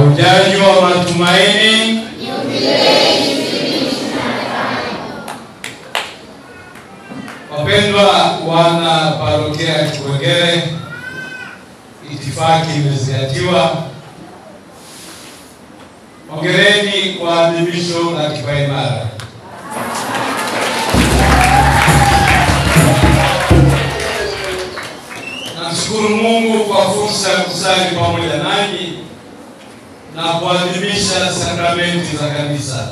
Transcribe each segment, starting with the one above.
Ujaji wa matumaini. Wapendwa wana parokia Kikwengere, itifaki imezingatiwa. Hongereni kwa adhimisho la kipaimara. Namshukuru Mungu kwa fursa ya kusali pamoja nanyi na kuadhimisha sakramenti za kanisa.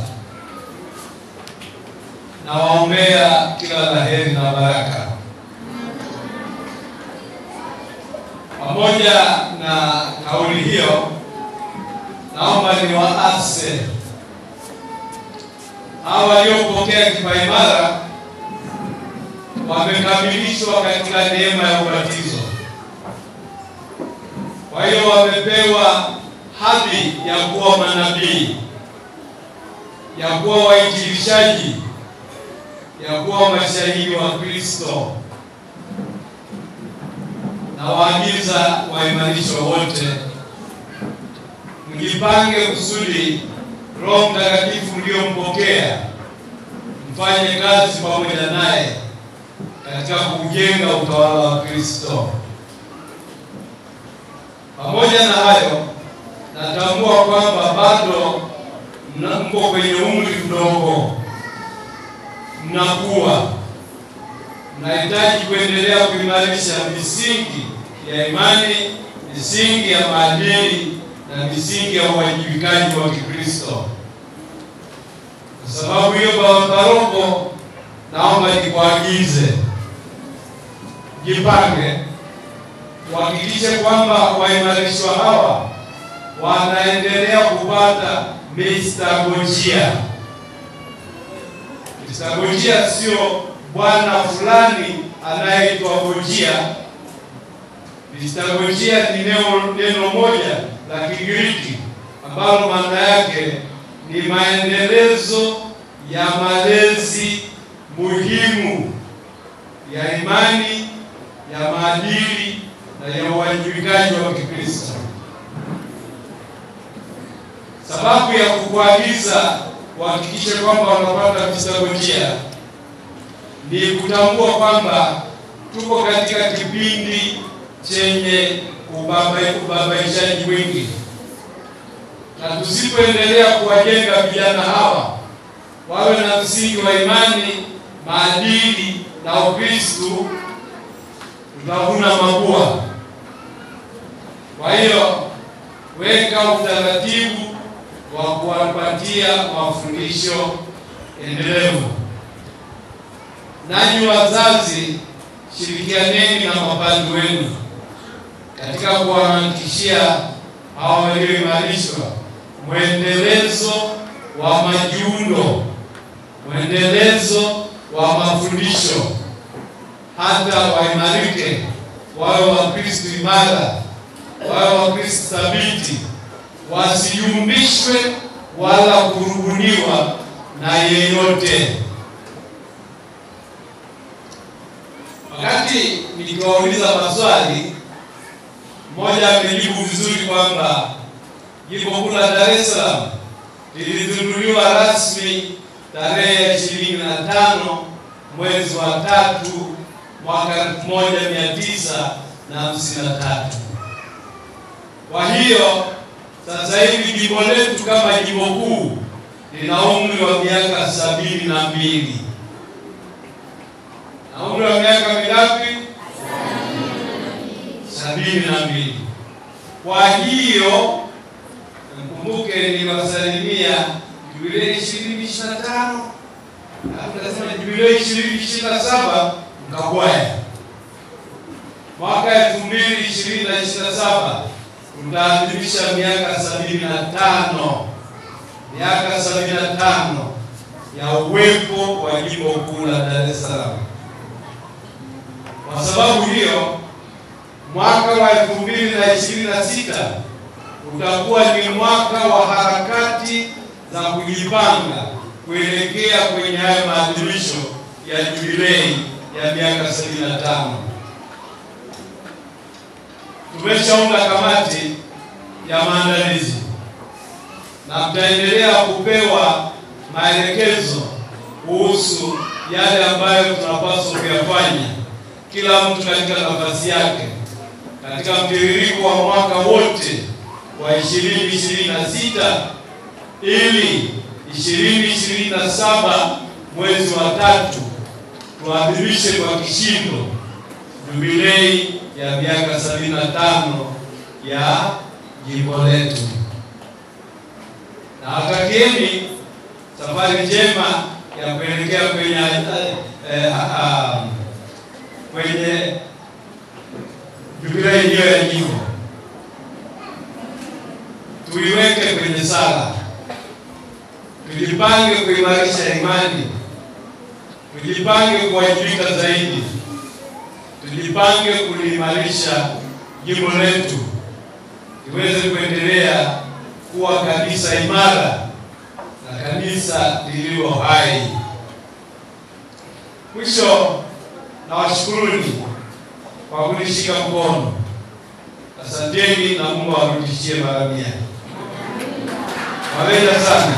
Na waombea kila laheri na baraka. Pamoja na kauli hiyo, naomba niwaase hawa waliopokea kipaimara wamekamilishwa katika neema ya ubatizo. Kwa hiyo wamepewa hadhi ya kuwa manabii, ya kuwa wainjilishaji, ya kuwa mashahidi wa Kristo. Na waagiza waimarishwe wote, mjipange kusudi Roho Mtakatifu mliompokea mfanye kazi pamoja naye katika kujenga utawala wa Kristo. Pamoja na hayo, natambua kwamba bado mko kwenye umri mdogo, mnakuwa, mnahitaji kuendelea kuimarisha misingi ya imani, misingi ya maadili na misingi ya uwajibikaji wa Kikristo. Kwa sababu hiyo, baba paroko, naomba nikuagize jipange kuhakikisha kwamba waimarishwa hawa wanaendelea kupata mistagojia. Mistagojia sio bwana fulani anayeitwa gojia. Mistagojia ni neno moja la Kigiriki ambalo maana yake ni maendelezo ya malezi muhimu ya imani, ya maadili na ya uwajibikaji wa Kikristo. Sababu ya kukuagiza kuhakikisha kwamba wanapata mistagojia ni kutambua kwamba tuko katika kipindi chenye ubabaishaji wingi, na tusipoendelea kuwajenga vijana hawa wawe na msingi wa imani, maadili na Ukristo, tutavuna mabua. Kwa hiyo weka utaratibu wa kuwapatia mafundisho endelevu. Nanyi wazazi, shirikianeni na mapadri wenu katika kuhakikishia hawa walioimarishwa mwendelezo wa majiundo, mwendelezo wa mafundisho, hata waimarike, wawe Wakristo imara, wawe Wakristo thabiti, wasiyumbishwe wala kurubuniwa na yeyote. Wakati nikiwauliza maswali, mmoja amejibu vizuri kwamba jimbo kuu la Dar es Salaam lilizinduliwa rasmi tarehe ya 25 mwezi wa 3 mwaka 1953. Kwa hiyo sasa hivi jimbo letu kama jimbo kuu lina umri wa miaka 72. Na umri wa miaka mingapi? 72. Kwa hiyo mkumbuke niliwasalimia jubilei 2025, nasema jubilei 2027 mkakwaya. Mwaka 2027 tutaadhimisha miaka 75. Miaka 75 ya uwepo wa jimbo kuu la Dar es Salaam. Kwa sababu hiyo, mwaka wa 2026 utakuwa ni mwaka wa harakati za kujipanga kuelekea kwenye haya maadhimisho ya jubilei ya miaka 75. Tumeshaunda kamati ya maandalizi na mtaendelea kupewa maelekezo kuhusu yale ambayo tunapaswa kuyafanya, kila mtu katika nafasi yake, katika mtiririko wa mwaka wote wa 2026 ili 2027 mwezi wa 3 tuadhimishe kwa kishindo jubilei ya miaka 75 ya jimbo letu. Na watakieni safari njema ya kuelekea kwenye jubilei hiyo ya jimbo. Tuiweke kwenye sala, tujipange kuimarisha imani, tujipange kuwajibika zaidi, tujipange kuliimarisha jimbo letu iweze kuendelea kuwa kanisa imara na kanisa lililo hai. Mwisho, nawashukuruni kwa kunishika mkono. Asanteni na Mungu awarudishie mara 100. Wapenda sana.